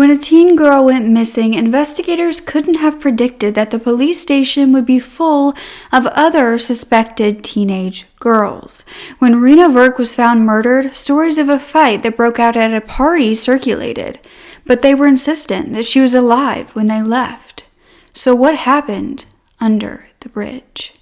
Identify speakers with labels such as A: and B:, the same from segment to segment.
A: When a teen girl went missing, investigators couldn't have predicted that the police station would be full of other suspected teenage girls. When Reena Virk was found murdered, stories of a fight that broke out at a party circulated, but they were insistent that she was alive when they left. So what happened under the bridge?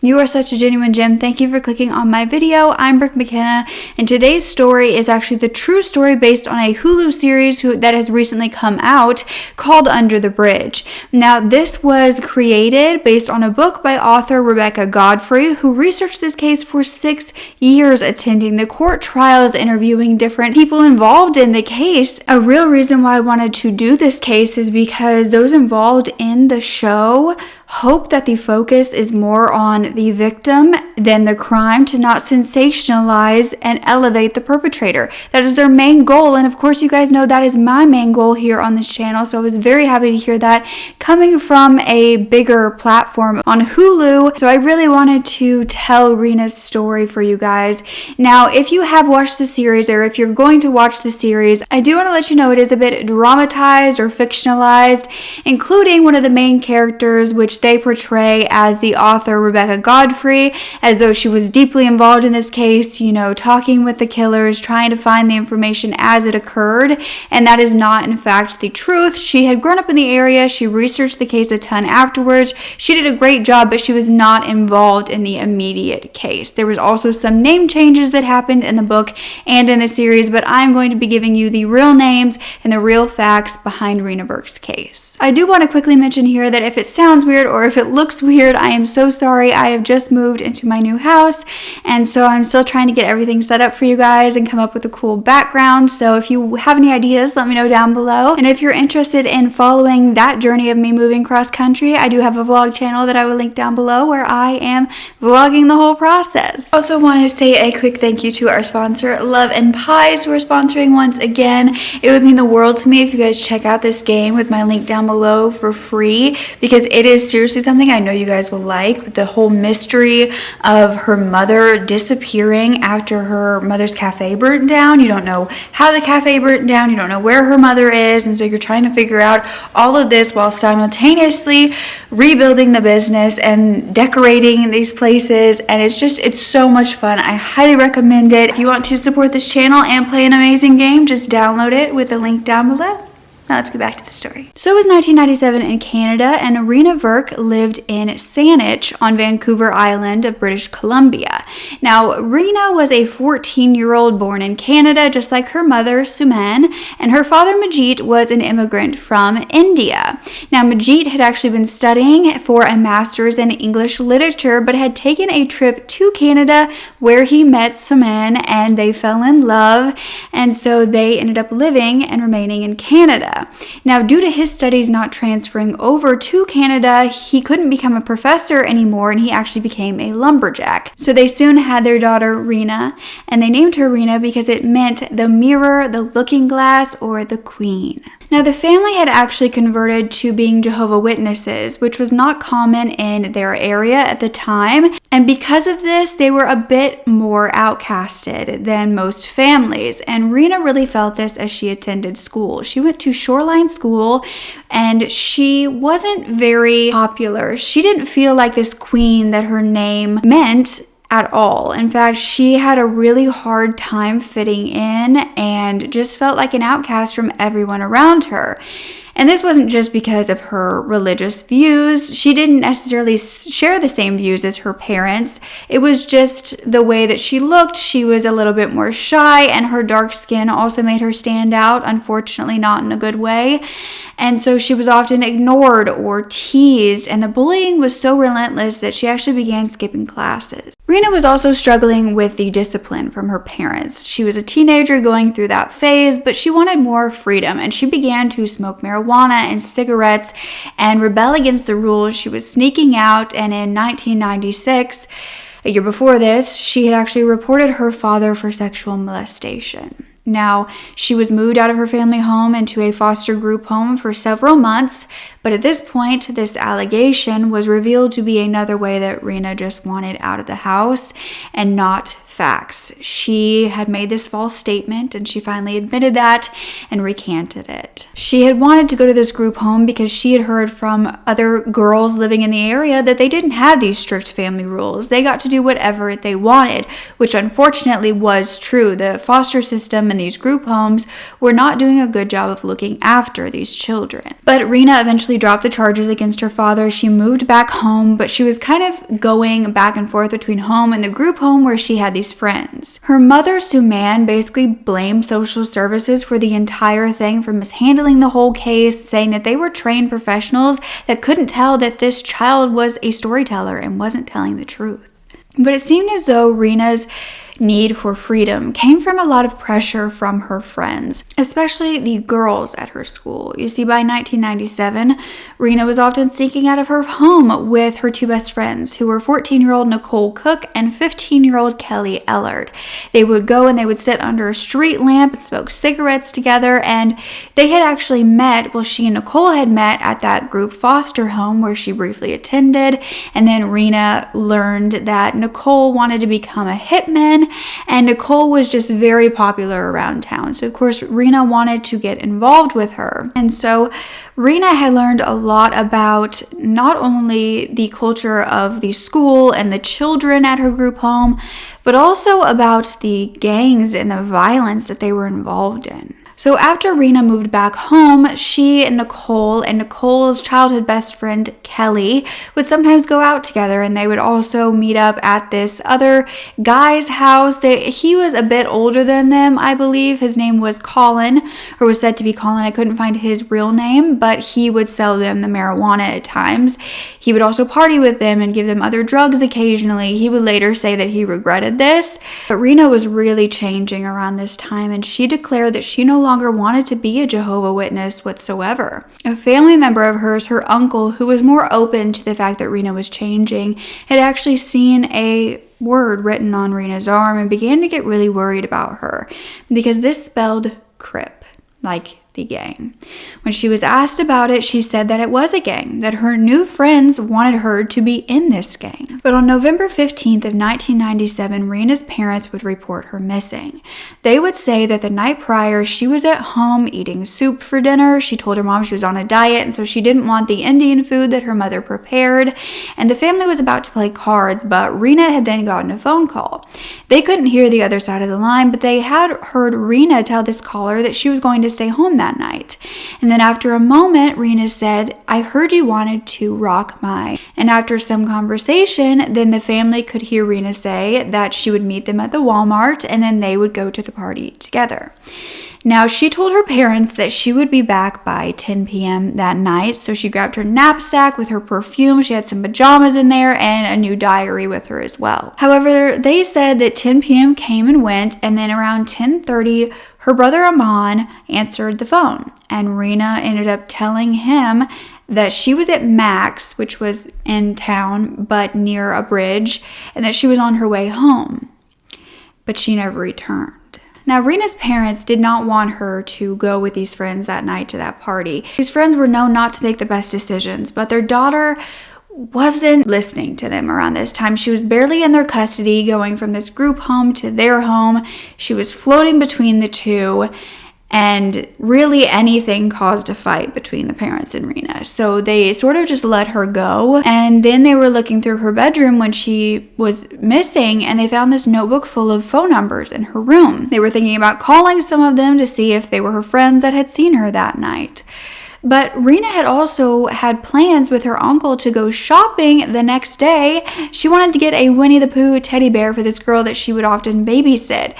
A: You are such a genuine gem. Thank you for clicking on my video. I'm Brooke Makenna, and today's story is actually the true story based on a Hulu series that has recently come out called Under the Bridge. Now, this was created based on a book by author Rebecca Godfrey, who researched this case for 6 years, attending the court trials, interviewing different people involved in the case. A real reason why I wanted to do this case is because those involved in the show hope that the focus is more on the victim than the crime, to not sensationalize and elevate the perpetrator. That is their main goal, and of course you guys know that is my main goal here on this channel, so I was very happy to hear that coming from a bigger platform on Hulu. So I really wanted to tell Reena's story for you guys. Now, if you have watched the series, or if you're going to watch the series, I do want to let you know it is a bit dramatized or fictionalized, including one of the main characters, which they portray as the author Rebecca Godfrey, as though she was deeply involved in this case, you know, talking with the killers, trying to find the information as it occurred, and that is not in fact the truth. She had grown up in the area, she researched the case a ton afterwards, she did a great job, but she was not involved in the immediate case. There was also some name changes that happened in the book and in the series, but I'm going to be giving you the real names and the real facts behind Reena Virk's case. I do want to quickly mention here that if it sounds weird or if it looks weird, I am so sorry. I have just moved into my new house, and so I'm still trying to get everything set up for you guys and come up with a cool background. So if you have any ideas, let me know down below. And if you're interested in following that journey of me moving cross country, I do have a vlog channel that I will link down below where I am vlogging the whole process. I also want to say a quick thank you to our sponsor, Love and Pies, who are sponsoring once again. It would mean the world to me if you guys check out this game with my link down below for free, because it is seriously something I know you guys will like. The whole mystery of her mother disappearing after her mother's cafe burnt down. You don't know how the cafe burnt down, you don't know where her mother is, and so you're trying to figure out all of this while simultaneously rebuilding the business and decorating these places, and it's so much fun. I highly recommend it. If you want to support this channel and play an amazing game, just download it with the link down below. Now let's get back to the story. So it was 1997 in Canada, and Reena Virk lived in Saanich on Vancouver Island of British Columbia. Now, Reena was a 14-year-old born in Canada, just like her mother, Suman, and her father, Majit, was an immigrant from India. Now, Majit had actually been studying for a master's in English literature, but had taken a trip to Canada where he met Suman, and they fell in love, and so they ended up living and remaining in Canada. Now, due to his studies not transferring over to Canada, he couldn't become a professor anymore, and he actually became a lumberjack. So they soon had their daughter, Reena, and they named her Reena because it meant the mirror, the looking glass, or the queen. Now, the family had actually converted to being Jehovah's Witnesses, which was not common in their area at the time, and because of this, they were a bit more outcasted than most families, and Reena really felt this as she attended school. She went to Shoreline School, and she wasn't very popular. She didn't feel like this queen that her name meant at all. In fact, she had a really hard time fitting in and just felt like an outcast from everyone around her. And this wasn't just because of her religious views. She didn't necessarily share the same views as her parents. It was just the way that she looked. She was a little bit more shy, and her dark skin also made her stand out, unfortunately not in a good way. And so she was often ignored or teased, and the bullying was so relentless that she actually began skipping classes. Reena was also struggling with the discipline from her parents. She was a teenager going through that phase, but she wanted more freedom, and she began to smoke marijuana and cigarettes and rebel against the rules. She was sneaking out, and in 1996, a year before this, she had actually reported her father for sexual molestation. Now, she was moved out of her family home into a foster group home for several months, but at this point, this allegation was revealed to be another way that Reena just wanted out of the house and not facts. She had made this false statement and she finally admitted that and recanted it. She had wanted to go to this group home because she had heard from other girls living in the area that they didn't have these strict family rules. They got to do whatever they wanted, which unfortunately was true. The foster system and these group homes were not doing a good job of looking after these children. But Reena eventually dropped the charges against her father. She moved back home, but she was kind of going back and forth between home and the group home where she had these friends. Her mother, Sue Mann, basically blamed social services for the entire thing, for mishandling the whole case, saying that they were trained professionals that couldn't tell that this child was a storyteller and wasn't telling the truth. But it seemed as though Reena's need for freedom came from a lot of pressure from her friends, especially the girls at her school. You see, by 1997, Reena was often sneaking out of her home with her two best friends, who were 14-year-old Nicole Cook and 15-year-old Kelly Ellard. They would go and they would sit under a street lamp and smoke cigarettes together, and they had actually met, she and Nicole had met at that group foster home where she briefly attended, and then Reena learned that Nicole wanted to become a hitman, and Nicole was just very popular around town. So of course, Reena wanted to get involved with her. And so Reena had learned a lot about not only the culture of the school and the children at her group home, but also about the gangs and the violence that they were involved in. So after Reena moved back home, she and Nicole's childhood best friend Kelly would sometimes go out together, and they would also meet up at this other guy's house. He was a bit older than them, I believe. His name was Colin, or was said to be Colin. I couldn't find his real name, but he would sell them the marijuana at times. He would also party with them and give them other drugs occasionally. He would later say that he regretted this. But Reena was really changing around this time, and she declared that she no longer wanted to be a Jehovah's Witness whatsoever. A family member of hers, her uncle, who was more open to the fact that Reena was changing, had actually seen a word written on Reena's arm and began to get really worried about her because this spelled Crip, like the gang. When she was asked about it, she said that it was a gang, that her new friends wanted her to be in this gang. But on November 15th of 1997, Reena's parents would report her missing. They would say that the night prior, she was at home eating soup for dinner. She told her mom she was on a diet, and so she didn't want the Indian food that her mother prepared. And the family was about to play cards, but Reena had then gotten a phone call. They couldn't hear the other side of the line, but they had heard Reena tell this caller that she was going to stay home that night. And then after a moment, Reena said, "I heard you wanted to rock my." And after some conversation, then the family could hear Reena say that she would meet them at the Walmart and then they would go to the party together. Now, she told her parents that she would be back by 10 p.m. that night, so she grabbed her knapsack with her perfume. She had some pajamas in there and a new diary with her as well. However, they said that 10 p.m. came and went, and then around 10:30, her brother Aman answered the phone, and Reena ended up telling him that she was at Mac's, which was in town but near a bridge, and that she was on her way home, but she never returned. Now, Reena's parents did not want her to go with these friends that night to that party. These friends were known not to make the best decisions, but their daughter wasn't listening to them around this time. She was barely in their custody, going from this group home to their home. She was floating between the two, and really anything caused a fight between the parents and Reena. So they sort of just let her go. And then they were looking through her bedroom when she was missing, and they found this notebook full of phone numbers in her room. They were thinking about calling some of them to see if they were her friends that had seen her that night. But Reena had also had plans with her uncle to go shopping the next day. She wanted to get a Winnie the Pooh teddy bear for this girl that she would often babysit.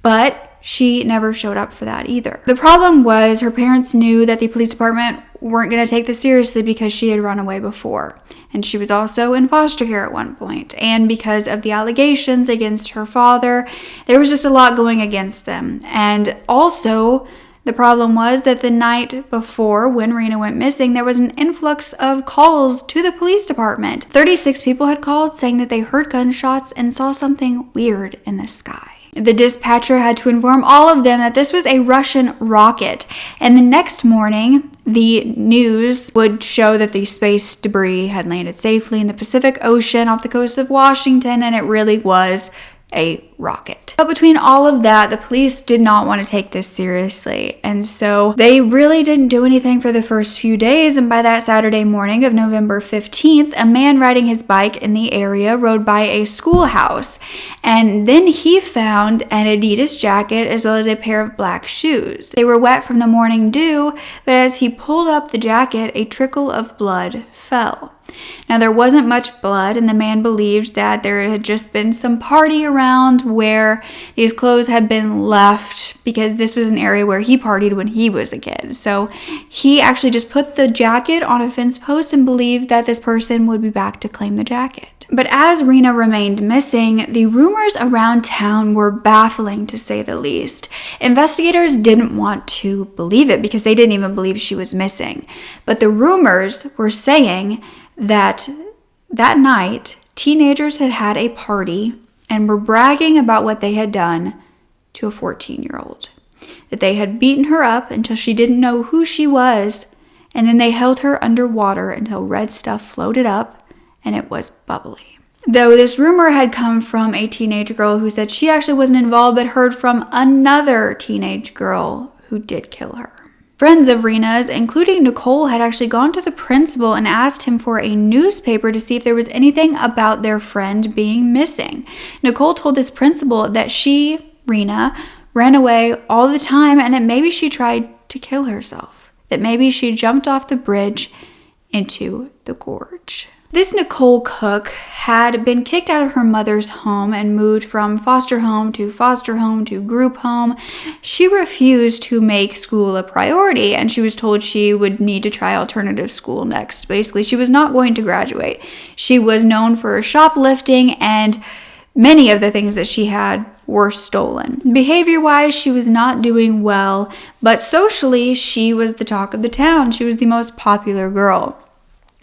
A: But she never showed up for that either. The problem was her parents knew that the police department weren't going to take this seriously because she had run away before. And she was also in foster care at one point. And because of the allegations against her father, there was just a lot going against them. And also, the problem was that the night before, when Reena went missing, there was an influx of calls to the police department. 36 people had called saying that they heard gunshots and saw something weird in the sky. The dispatcher had to inform all of them that this was a Russian rocket. And the next morning, the news would show that the space debris had landed safely in the Pacific Ocean off the coast of Washington, and it really was a rocket. But between all of that, the police did not want to take this seriously. And so they really didn't do anything for the first few days. And by that Saturday morning of November 15th, a man riding his bike in the area rode by a schoolhouse. And then he found an Adidas jacket as well as a pair of black shoes. They were wet from the morning dew, but as he pulled up the jacket, a trickle of blood fell. Now, there wasn't much blood, and the man believed that there had just been some party around where these clothes had been left, because this was an area where he partied when he was a kid. So he actually just put the jacket on a fence post and believed that this person would be back to claim the jacket. But as Reena remained missing, the rumors around town were baffling, to say the least. Investigators didn't want to believe it because they didn't even believe she was missing. But the rumors were saying that night, teenagers had had a party and were bragging about what they had done to a 14-year-old. That they had beaten her up until she didn't know who she was, and then they held her underwater until red stuff floated up and it was bubbly. Though this rumor had come from a teenage girl who said she actually wasn't involved, but heard from another teenage girl who did kill her. Friends of Reena's, including Nicole, had actually gone to the principal and asked him for a newspaper to see if there was anything about their friend being missing. Nicole told this principal that she, Reena, ran away all the time and that maybe she tried to kill herself. That maybe she jumped off the bridge into the gorge. This Nicole Cook had been kicked out of her mother's home and moved from foster home to group home. She refused to make school a priority, and she was told she would need to try alternative school next. Basically, she was not going to graduate. She was known for shoplifting, and many of the things that she had were stolen. Behavior-wise, she was not doing well, but socially, she was the talk of the town. She was the most popular girl.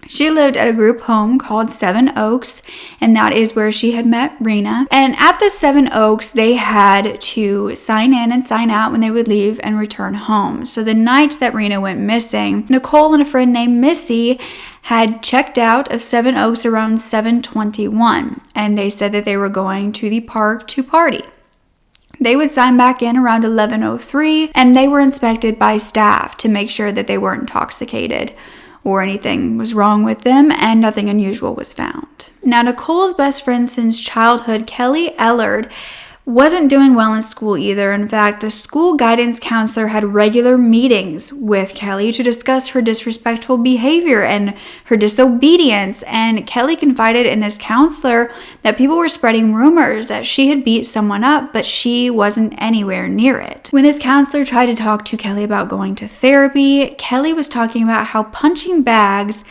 A: She lived at a group home called Seven Oaks, and that is where she had met Reena. And at the Seven Oaks, they had to sign in and sign out when they would leave and return home. So the night that Reena went missing, Nicole and a friend named Missy had checked out of Seven Oaks around 7:21, and they said that they were going to the park to party. They would sign back in around 11:03, and they were inspected by staff to make sure that they weren't intoxicated or anything was wrong with them, and nothing unusual was found. Now, Nicole's best friend since childhood, Kelly Ellard, wasn't doing well in school either. In fact, the school guidance counselor had regular meetings with Kelly to discuss her disrespectful behavior and her disobedience, and Kelly confided in this counselor that people were spreading rumors that she had beat someone up, but she wasn't anywhere near it. When this counselor tried to talk to Kelly about going to therapy, Kelly was talking about how punching bags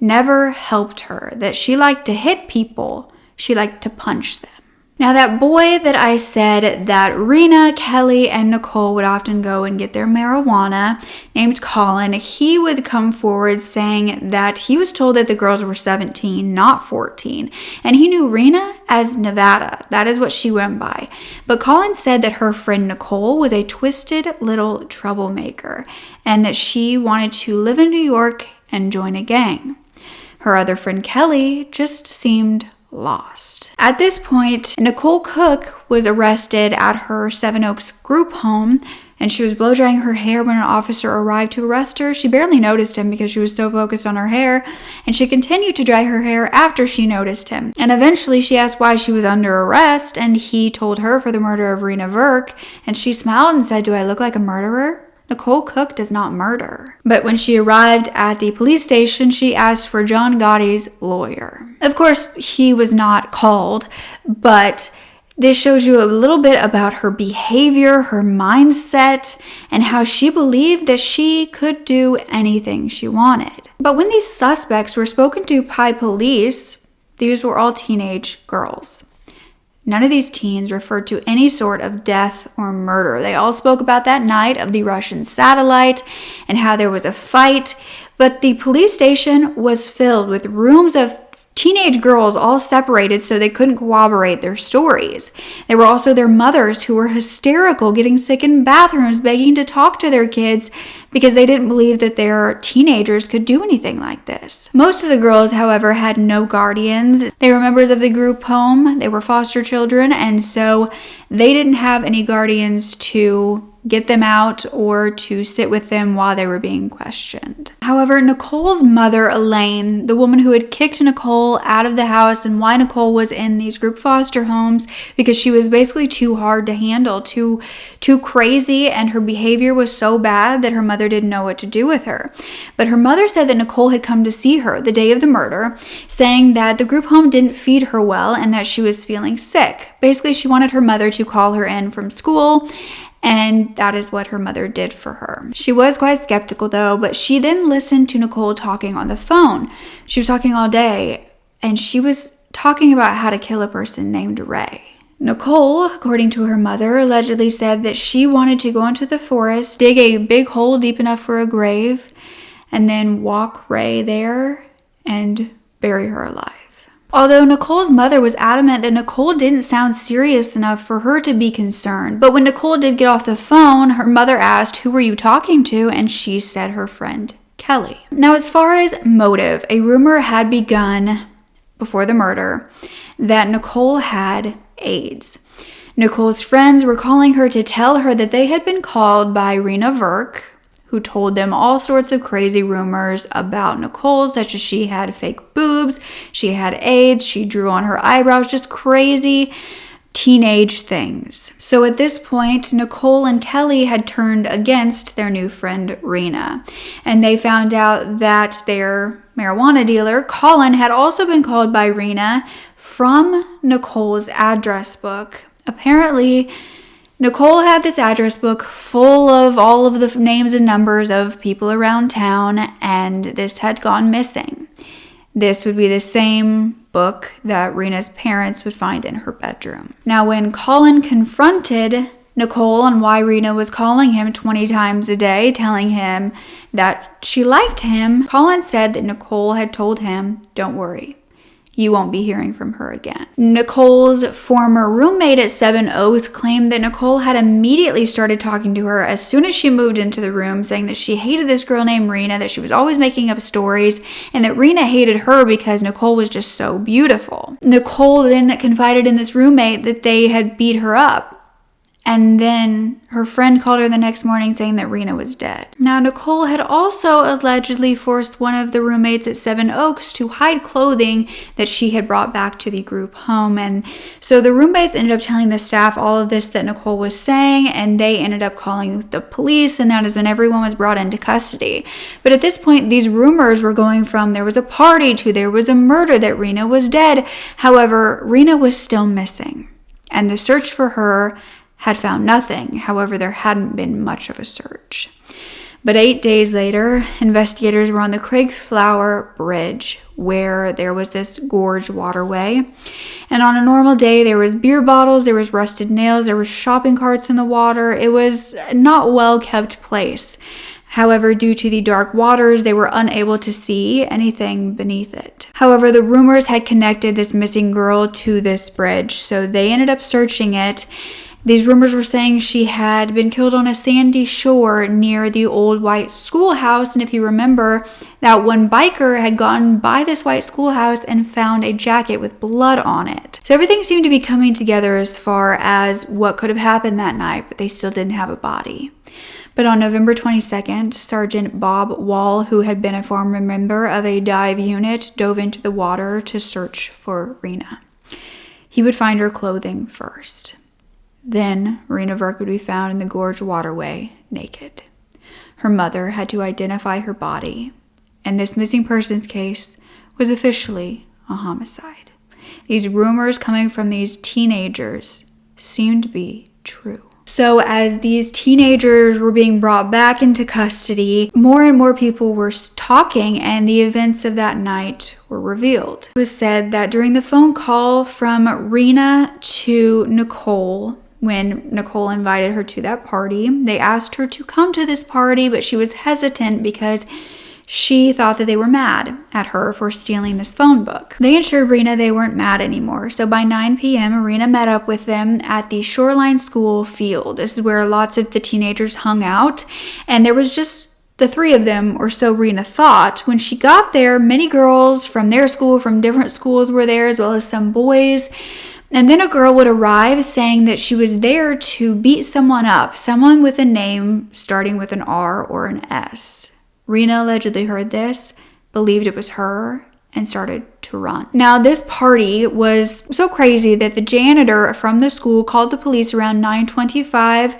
A: never helped her, that she liked to hit people, she liked to punch them. Now, that boy that I said that Reena, Kelly, and Nicole would often go and get their marijuana, named Colin, he would come forward saying that he was told that the girls were 17, not 14, and he knew Reena as Nevada. That is what she went by. But Colin said that her friend Nicole was a twisted little troublemaker, and that she wanted to live in New York and join a gang. Her other friend Kelly just seemed lost. At this point, Nicole Cook was arrested at her Seven Oaks group home, and she was blow drying her hair when an officer arrived to arrest her. She barely noticed him because she was so focused on her hair, and she continued to dry her hair after she noticed him. And eventually she asked why she was under arrest, and he told her for the murder of Reena Virk, and she smiled and said, "Do I look like a murderer? Nicole Cook does not murder." But when she arrived at the police station, she asked for John Gotti's lawyer. Of course, he was not called, but this shows you a little bit about her behavior, her mindset, and how she believed that she could do anything she wanted. But when these suspects were spoken to by police, these were all teenage girls. None of these teens referred to any sort of death or murder. They all spoke about that night of the Russian satellite and how there was a fight, but the police station was filled with rooms of teenage girls all separated so they couldn't corroborate their stories. There were also their mothers who were hysterical, getting sick in bathrooms, begging to talk to their kids because they didn't believe that their teenagers could do anything like this. Most of the girls, however, had no guardians. They were members of the group home. They were foster children, and so they didn't have any guardians to get them out or to sit with them while they were being questioned. However, Nicole's mother, Elaine, the woman who had kicked Nicole out of the house and why Nicole was in these group foster homes, because she was basically too hard to handle, too crazy, and her behavior was so bad that her mother didn't know what to do with her. But her mother said that Nicole had come to see her the day of the murder, saying that the group home didn't feed her well and that she was feeling sick. Basically, she wanted her mother to call her in from school, and that is what her mother did for her. She was quite skeptical though, but she then listened to Nicole talking on the phone. She was talking all day, and she was talking about how to kill a person named Ray. Nicole, according to her mother, allegedly said that she wanted to go into the forest, dig a big hole deep enough for a grave, and then walk Ray there and bury her alive. Although Nicole's mother was adamant that Nicole didn't sound serious enough for her to be concerned. But when Nicole did get off the phone, her mother asked, "Who were you talking to?" And she said her friend, Kelly. Now, as far as motive, a rumor had begun before the murder that Nicole had AIDS. Nicole's friends were calling her to tell her that they had been called by Reena Virk, who told them all sorts of crazy rumors about Nicole, such as she had fake boobs, she had AIDS, she drew on her eyebrows, just crazy teenage things. So at this point, Nicole and Kelly had turned against their new friend Reena, and they found out that their marijuana dealer, Colin, had also been called by Reena from Nicole's address book. Apparently, Nicole had this address book full of all of the names and numbers of people around town, and this had gone missing. This would be the same book that Reena's parents would find in her bedroom. Now, when Colin confronted Nicole on why Reena was calling him 20 times a day, telling him that she liked him, Colin said that Nicole had told him, "Don't worry, you won't be hearing from her again." Nicole's former roommate at Seven Oaks claimed that Nicole had immediately started talking to her as soon as she moved into the room, saying that she hated this girl named Reena, that she was always making up stories, and that Reena hated her because Nicole was just so beautiful. Nicole then confided in this roommate that they had beat her up. And then her friend called her the next morning saying that Reena was dead. Now, Nicole had also allegedly forced one of the roommates at Seven Oaks to hide clothing that she had brought back to the group home. And so the roommates ended up telling the staff all of this that Nicole was saying, and they ended up calling the police, and that is when everyone was brought into custody. But at this point, these rumors were going from there was a party to there was a murder, that Reena was dead. However, Reena was still missing, and the search for her had found nothing. However, there hadn't been much of a search. But 8 days later, investigators were on the Craigflower Bridge, where there was this gorge waterway. And on a normal day, there was beer bottles, there was rusted nails, there was shopping carts in the water. It was not a well-kept place. However, due to the dark waters, they were unable to see anything beneath it. However, the rumors had connected this missing girl to this bridge, so they ended up searching it. These rumors were saying she had been killed on a sandy shore near the old white schoolhouse. And if you remember, that one biker had gone by this white schoolhouse and found a jacket with blood on it. So everything seemed to be coming together as far as what could have happened that night, but they still didn't have a body. But on November 22nd, Sergeant Bob Wall, who had been a former member of a dive unit, dove into the water to search for Reena. He would find her clothing first. Then, Reena Virk would be found in the gorge waterway, naked. Her mother had to identify her body, and this missing persons case was officially a homicide. These rumors coming from these teenagers seemed to be true. So as these teenagers were being brought back into custody, more and more people were talking, and the events of that night were revealed. It was said that during the phone call from Reena to Nicole, when Nicole invited her to that party, they asked her to come to this party, but she was hesitant because She thought that they were mad at her for stealing this phone book. They assured Reena they weren't mad anymore. So by 9 p.m., Reena met up with them at the Shoreline School field. This is where lots of the teenagers hung out. And there was just the three of them, or so Reena thought. When she got there, many girls from their school, from different schools were there, as well as some boys. And then a girl would arrive saying that she was there to beat someone up, someone with a name starting with an R or an S. Reena allegedly heard this, believed it was her, and started to run. Now, this party was so crazy that the janitor from the school called the police around 9:25,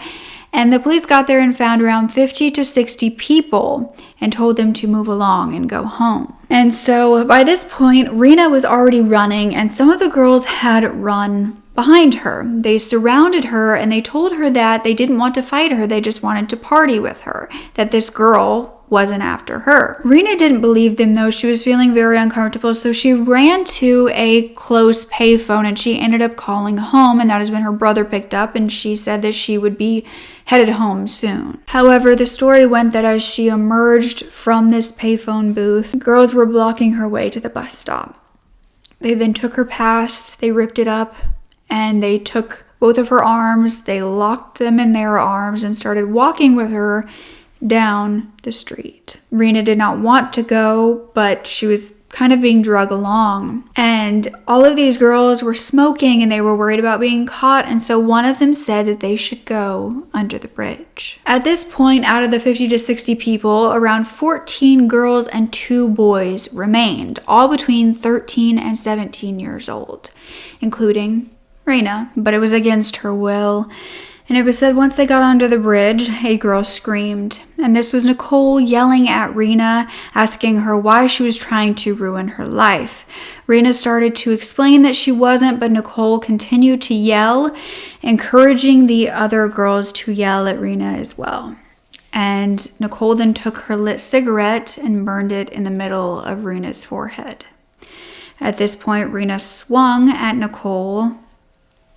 A: and the police got there and found around 50 to 60 people and told them to move along and go home. And so by this point, Reena was already running, and some of the girls had run behind her. They surrounded her and they told her that they didn't want to fight her, they just wanted to party with her, that this girl wasn't after her. Reena didn't believe them though. She was feeling very uncomfortable, so she ran to a close payphone and she ended up calling home, and that is when her brother picked up and she said that she would be headed home soon. However, the story went that as she emerged from this payphone booth, girls were blocking her way to the bus stop. They then took her past, they ripped it up, and they took both of her arms, they locked them in their arms and started walking with her down the street. Reena did not want to go, but she was kind of being dragged along. And all of these girls were smoking and they were worried about being caught, and so one of them said that they should go under the bridge. At this point, out of the 50 to 60 people, around 14 girls and 2 boys remained, all between 13 and 17 years old, including Reena, but it was against her will. And it was said once they got under the bridge, a girl screamed. And this was Nicole yelling at Reena, asking her why she was trying to ruin her life. Reena started to explain that she wasn't, but Nicole continued to yell, encouraging the other girls to yell at Reena as well. And Nicole then took her lit cigarette and burned it in the middle of Reena's forehead. At this point, Reena swung at Nicole,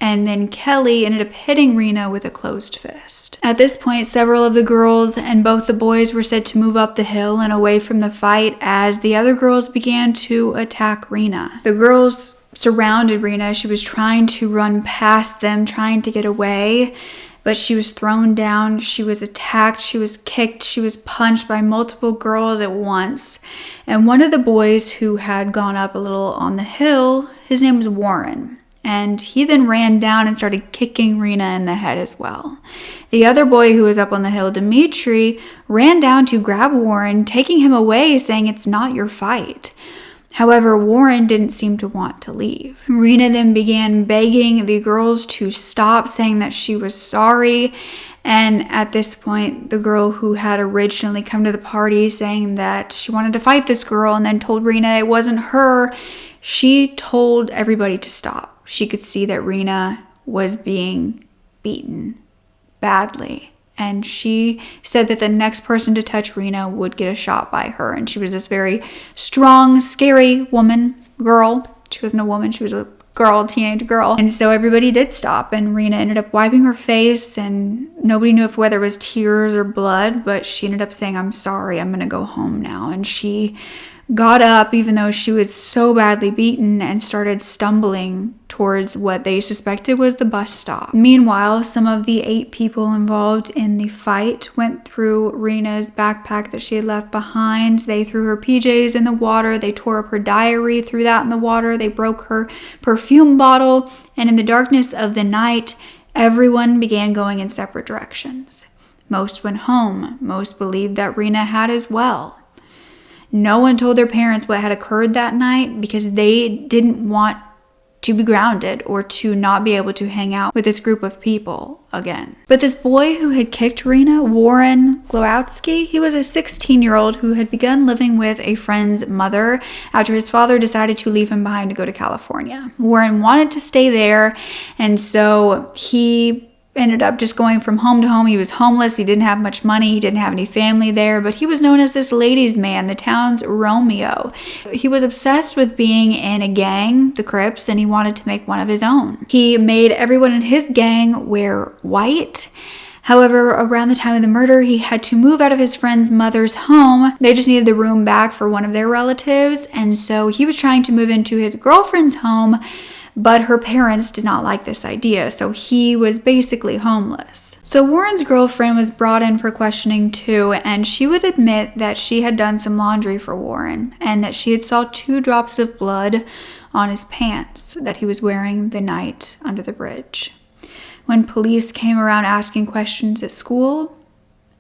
A: and then Kelly ended up hitting Reena with a closed fist. At this point, several of the girls and both the boys were said to move up the hill and away from the fight as the other girls began to attack Reena. The girls surrounded Reena. She was trying to run past them, trying to get away, but she was thrown down, she was attacked, she was kicked, she was punched by multiple girls at once. And one of the boys who had gone up a little on the hill, his name was Warren. And he then ran down and started kicking Reena in the head as well. The other boy who was up on the hill, Dimitri, ran down to grab Warren, taking him away, saying it's not your fight. However, Warren didn't seem to want to leave. Reena then began begging the girls to stop, saying that she was sorry. And at this point, the girl who had originally come to the party saying that she wanted to fight this girl and then told Reena it wasn't her, she told everybody to stop. She could see that Reena was being beaten badly. And she said that the next person to touch Reena would get a shot by her. And she was this very strong, scary girl. She wasn't a woman, she was a girl, teenage girl. And so everybody did stop, and Reena ended up wiping her face, and nobody knew whether it was tears or blood, but she ended up saying, "I'm sorry, I'm gonna go home now." And she got up, even though she was so badly beaten, and started stumbling towards what they suspected was the bus stop. Meanwhile, some of the 8 people involved in the fight went through Reena's backpack that she had left behind. They threw her PJs in the water. They tore up her diary, threw that in the water. They broke her perfume bottle. And in the darkness of the night, everyone began going in separate directions. Most went home. Most believed that Reena had as well. No one told their parents what had occurred that night because they didn't want to be grounded or to not be able to hang out with this group of people again. But this boy who had kicked Reena, Warren Glowowski, he was a 16-year-old who had begun living with a friend's mother after his father decided to leave him behind to go to California. Warren wanted to stay there, and so he ended up just going from home to home. He was homeless. He didn't have much money. He didn't have any family there, but he was known as this ladies' man, the town's Romeo. He was obsessed with being in a gang, the Crips, and he wanted to make one of his own. He made everyone in his gang wear white, However, around the time of the murder, he had to move out of his friend's mother's home. They just needed the room back for one of their relatives, and so he was trying to move into his girlfriend's home, but her parents did not like this idea, so he was basically homeless. So Warren's girlfriend was brought in for questioning too, and she would admit that she had done some laundry for Warren, and that she had saw 2 drops of blood on his pants that he was wearing the night under the bridge. When police came around asking questions at school,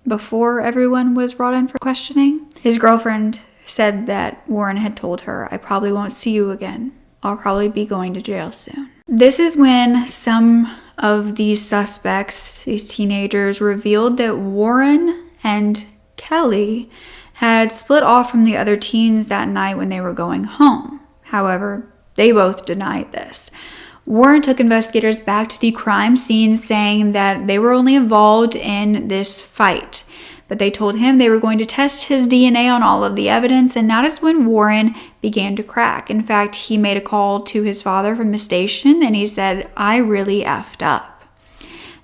A: before everyone was brought in for questioning, his girlfriend said that Warren had told her, "I probably won't see you again. I'll probably be going to jail soon." This is when some of these suspects, these teenagers, revealed that Warren and Kelly had split off from the other teens that night when they were going home. However, they both denied this. Warren took investigators back to the crime scene, saying that they were only involved in this fight. But they told him they were going to test his DNA on all of the evidence, and that is when Warren began to crack. In fact, he made a call to his father from the station, and he said, "I really effed up."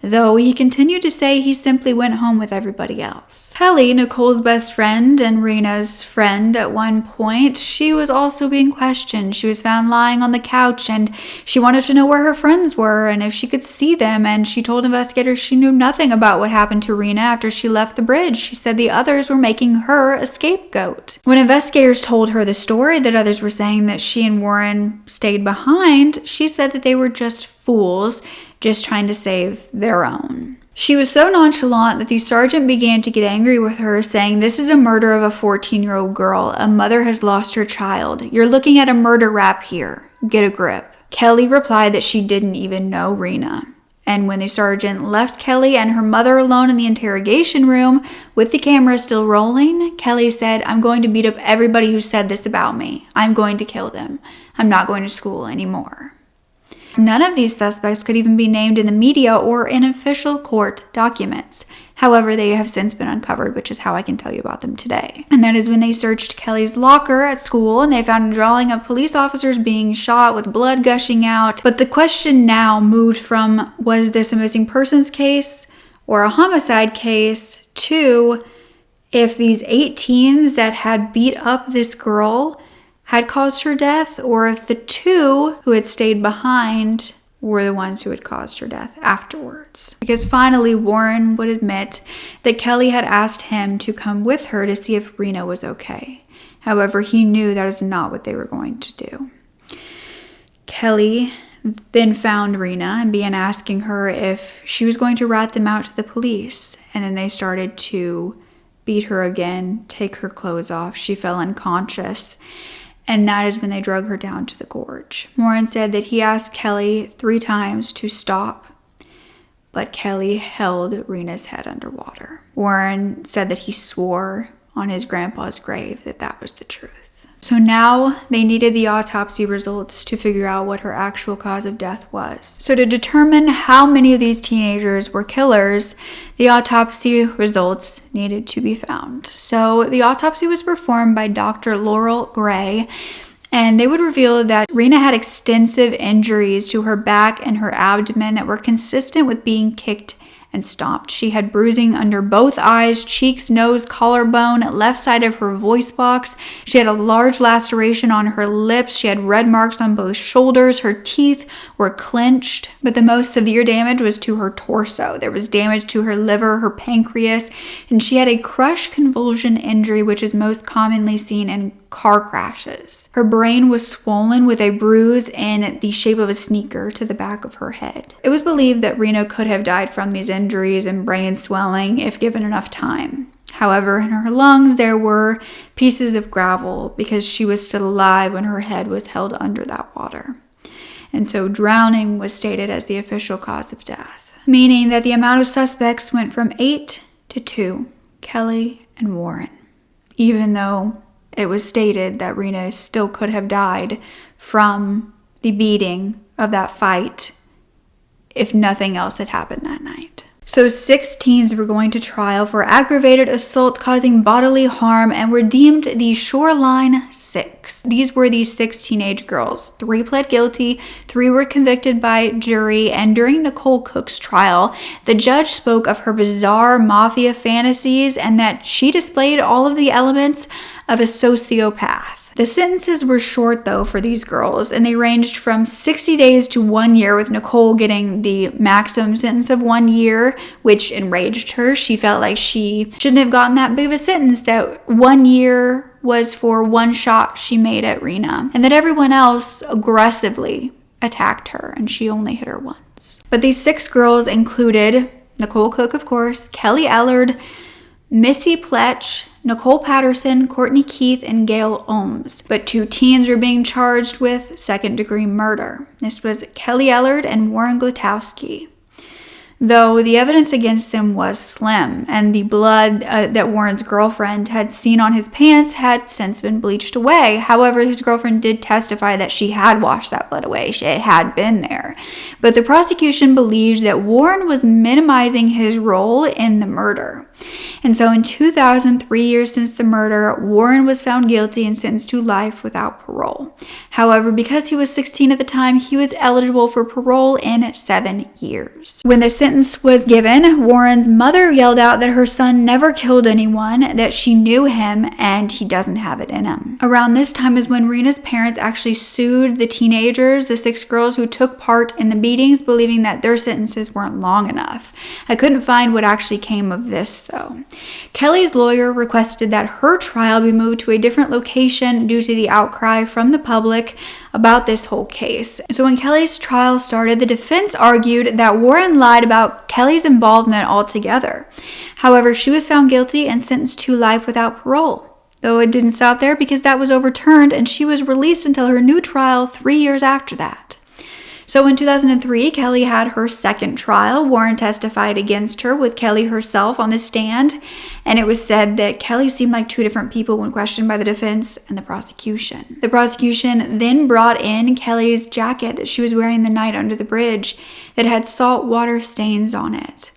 A: Though he continued to say he simply went home with everybody else. Kelly, Nicole's best friend and Reena's friend at one point, she was also being questioned. She was found lying on the couch, and she wanted to know where her friends were and if she could see them, and she told investigators she knew nothing about what happened to Reena after she left the bridge. She said the others were making her a scapegoat. When investigators told her the story that others were saying that she and Warren stayed behind, she said that they were just fools, just trying to save their own. She was so nonchalant that the sergeant began to get angry with her, saying, "This is a murder of a 14-year-old girl. A mother has lost her child. You're looking at a murder rap here. Get a grip." Kelly replied that she didn't even know Reena. And when the sergeant left Kelly and her mother alone in the interrogation room with the camera still rolling, Kelly said, "I'm going to beat up everybody who said this about me. I'm going to kill them. I'm not going to school anymore." None of these suspects could even be named in the media or in official court documents. However, they have since been uncovered, which is how I can tell you about them today. And that is when they searched Kelly's locker at school, and they found a drawing of police officers being shot with blood gushing out. But the question now moved from, was this a missing persons case or a homicide case, to if these 8 teens that had beat up this girl had caused her death, or if the 2 who had stayed behind were the ones who had caused her death afterwards. Because finally, Warren would admit that Kelly had asked him to come with her to see if Reena was okay. However, he knew that is not what they were going to do. Kelly then found Reena and began asking her if she was going to rat them out to the police. And then they started to beat her again, take her clothes off. She fell unconscious. And that is when they drug her down to the gorge. Warren said that he asked Kelly 3 times to stop, but Kelly held Reena's head underwater. Warren said that he swore on his grandpa's grave that that was the truth. So now they needed the autopsy results to figure out what her actual cause of death was. So to determine how many of these teenagers were killers, the autopsy results needed to be found. So the autopsy was performed by Dr. Laurel Gray, and they would reveal that Reena had extensive injuries to her back and her abdomen that were consistent with being kicked and stomped. She had bruising under both eyes, cheeks, nose, collarbone, left side of her voice box. She had a large laceration on her lips. She had red marks on both shoulders. Her teeth were clenched. But the most severe damage was to her torso. There was damage to her liver, her pancreas, and she had a crush convulsion injury, which is most commonly seen in car crashes. Her brain was swollen with a bruise in the shape of a sneaker to the back of her head. It was believed that Reena could have died from these injuries and brain swelling if given enough time. However, in her lungs there were pieces of gravel because she was still alive when her head was held under that water. And so drowning was stated as the official cause of death, meaning that the amount of suspects went from 8 to 2, Kelly and Warren, even though it was stated that Reena still could have died from the beating of that fight if nothing else had happened that night. So 6 teens were going to trial for aggravated assault causing bodily harm and were deemed the Shoreline 6. These were the 6 teenage girls. 3 pled guilty, 3 were convicted by jury, and during Nicole Cook's trial, the judge spoke of her bizarre mafia fantasies and that she displayed all of the elements of a sociopath. The sentences were short, though, for these girls, and they ranged from 60 days to 1 year, with Nicole getting the maximum sentence of 1 year, which enraged her. She felt like she shouldn't have gotten that big of a sentence, that 1 year was for one shot she made at Reena, and that everyone else aggressively attacked her, and she only hit her once. But these 6 girls included Nicole Cook, of course, Kelly Ellard, Missy Pletch, Nicole Patterson, Courtney Keith, and Gail Ohms. But 2 teens were being charged with second-degree murder. This was Kelly Ellard and Warren Glutowski. Though the evidence against them was slim, and the blood that Warren's girlfriend had seen on his pants had since been bleached away. However, his girlfriend did testify that she had washed that blood away. It had been there. But the prosecution believed that Warren was minimizing his role in the murder. And so in 2000, 3 years since the murder, Warren was found guilty and sentenced to life without parole. However, because he was 16 at the time, he was eligible for parole in 7 years. When the sentence was given, Warren's mother yelled out that her son never killed anyone, that she knew him, and he doesn't have it in him. Around this time is when Reena's parents actually sued the teenagers, the 6 girls who took part in the beatings, believing that their sentences weren't long enough. I couldn't find what actually came of this, though. Kelly's lawyer requested that her trial be moved to a different location due to the outcry from the public about this whole case. So when Kelly's trial started, the defense argued that Warren lied about Kelly's involvement altogether. However, she was found guilty and sentenced to life without parole. Though it didn't stop there, because that was overturned and she was released until her new trial 3 years after that. So in 2003, Kelly had her second trial. Warren testified against her with Kelly herself on the stand, and it was said that Kelly seemed like 2 different people when questioned by the defense and the prosecution. The prosecution then brought in Kelly's jacket that she was wearing the night under the bridge that had salt water stains on it.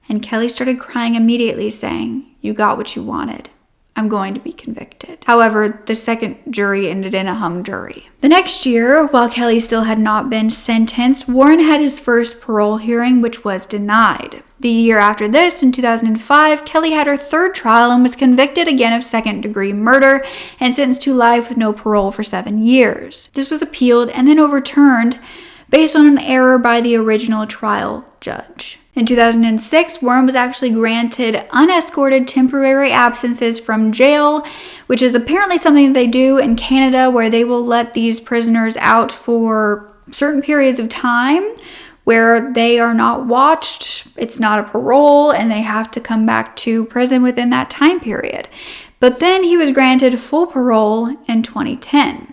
A: And Kelly started crying immediately, saying, "You got what you wanted. I'm going to be convicted." However, the second jury ended in a hung jury. The next year, while Kelly still had not been sentenced, Warren had his first parole hearing, which was denied. The year after this, in 2005, Kelly had her third trial and was convicted again of second-degree murder and sentenced to life with no parole for 7 years. This was appealed and then overturned based on an error by the original trial judge. In 2006, Warren was actually granted unescorted temporary absences from jail, which is apparently something that they do in Canada, where they will let these prisoners out for certain periods of time where they are not watched. It's not a parole, and they have to come back to prison within that time period. But then he was granted full parole in 2010.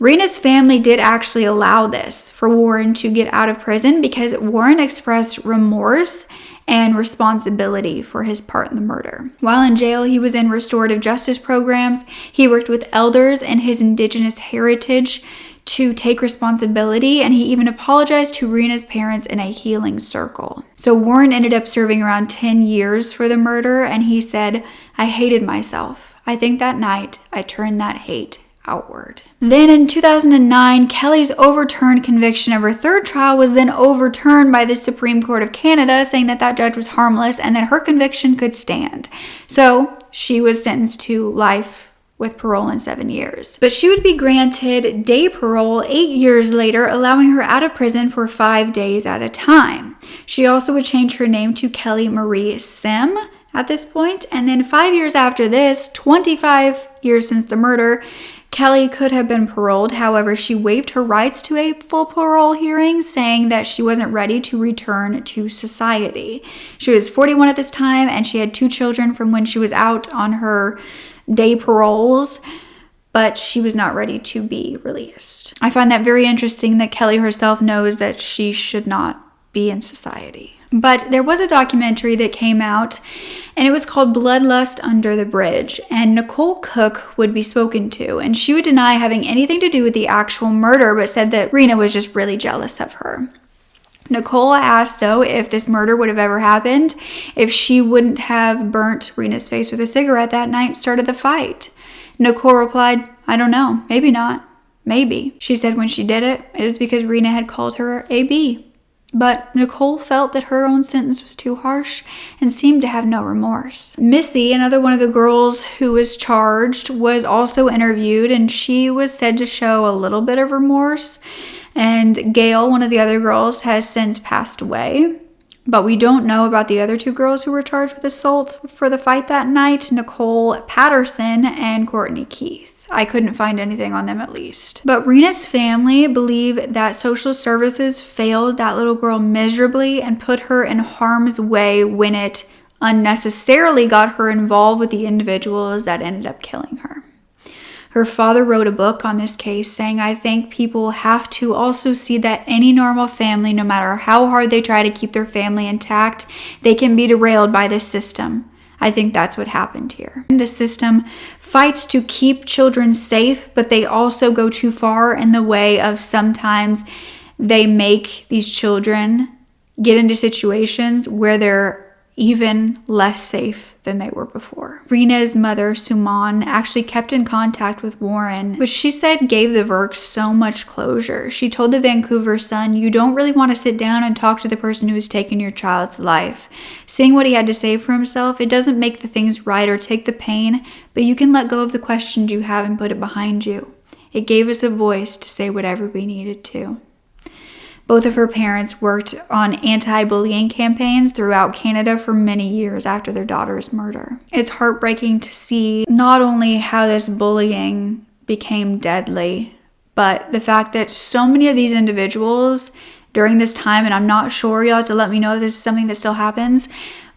A: Reena's family did actually allow this for Warren to get out of prison because Warren expressed remorse and responsibility for his part in the murder. While in jail, he was in restorative justice programs. He worked with elders in his indigenous heritage to take responsibility, and he even apologized to Reena's parents in a healing circle. So Warren ended up serving around 10 years for the murder, and he said, "I hated myself. I think that night I turned that hate outward." Then in 2009, Kelly's overturned conviction of her third trial was then overturned by the Supreme Court of Canada, saying that that judge was harmless and that her conviction could stand. So she was sentenced to life with parole in 7 years. But she would be granted day parole 8 years later, allowing her out of prison for 5 days at a time. She also would change her name to Kelly Marie Sim at this point. And then 5 years after this, 25 years since the murder, Kelly could have been paroled. However, she waived her rights to a full parole hearing, saying that she wasn't ready to return to society. She was 41 at this time, and she had 2 children from when she was out on her day paroles, but she was not ready to be released. I find that very interesting that Kelly herself knows that she should not be in society. But there was a documentary that came out, and it was called Bloodlust Under the Bridge, and Nicole Cook would be spoken to, and she would deny having anything to do with the actual murder, but said that Reena was just really jealous of her. Nicole asked, though, if this murder would have ever happened if she wouldn't have burnt Reena's face with a cigarette that night, started the fight. Nicole replied, "I don't know. Maybe not. Maybe." She said when she did it, it was because Reena had called her a B. But Nicole felt that her own sentence was too harsh and seemed to have no remorse. Missy, another one of the girls who was charged, was also interviewed, and she was said to show a little bit of remorse. And Gail, one of the other girls, has since passed away. But we don't know about the other 2 girls who were charged with assault for the fight that night, Nicole Patterson and Courtney Keith. I couldn't find anything on them, at least. But Reena's family believe that social services failed that little girl miserably and put her in harm's way when it unnecessarily got her involved with the individuals that ended up killing her. Her father wrote a book on this case saying, "I think people have to also see that any normal family, no matter how hard they try to keep their family intact, they can be derailed by this system. I think that's what happened here. The system fights to keep children safe, but they also go too far in the way of sometimes they make these children get into situations where they're even less safe than they were before." Reena's mother, Suman, actually kept in contact with Warren, which she said gave the Virks so much closure. She told the Vancouver Sun, "You don't really want to sit down and talk to the person who has taken your child's life. Seeing what he had to say for himself, it doesn't make the things right or take the pain, but you can let go of the questions you have and put it behind you. It gave us a voice to say whatever we needed to." Both of her parents worked on anti-bullying campaigns throughout Canada for many years after their daughter's murder. It's heartbreaking to see not only how this bullying became deadly, but the fact that so many of these individuals during this time, and I'm not sure, you'll have to let me know if this is something that still happens,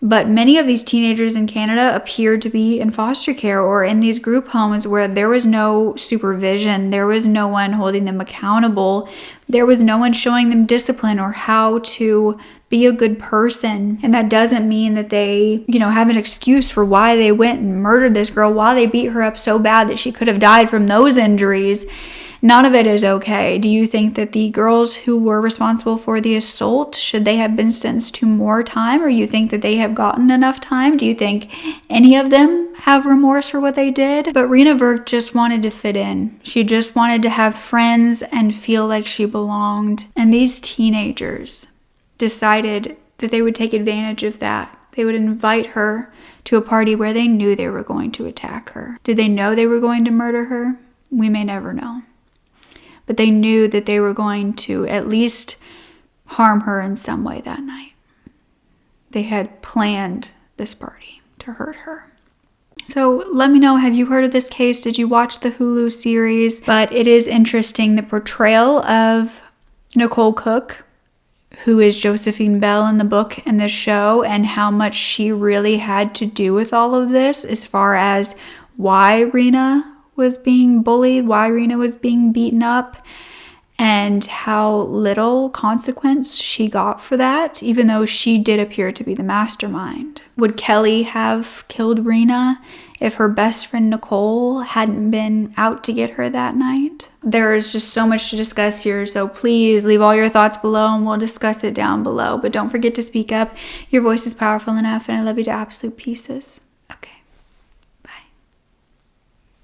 A: but many of these teenagers in Canada appeared to be in foster care or in these group homes where there was no supervision, there was no one holding them accountable, there was no one showing them discipline or how to be a good person. And that doesn't mean that they, have an excuse for why they went and murdered this girl, why they beat her up so bad that she could have died from those injuries. None of it is okay. Do you think that the girls who were responsible for the assault, should they have been sentenced to more time, or you think that they have gotten enough time? Do you think any of them have remorse for what they did? But Reena Virk just wanted to fit in. She just wanted to have friends and feel like she belonged. And these teenagers decided that they would take advantage of that. They would invite her to a party where they knew they were going to attack her. Did they know they were going to murder her? We may never know. But they knew that they were going to at least harm her in some way that night. They had planned this party to hurt her. So let me know, have you heard of this case? Did you watch the Hulu series? But it is interesting, the portrayal of Nicole Cook, who is Josephine Bell in the book and the show, and how much she really had to do with all of this as far as why Reena was being bullied, why Reena was being beaten up, and how little consequence she got for that, even though she did appear to be the mastermind. Would Kelly have killed Reena if her best friend Nicole hadn't been out to get her that night? There is just so much to discuss here, so please leave all your thoughts below and we'll discuss it down below. But don't forget to speak up. Your voice is powerful enough, and I love you to absolute pieces.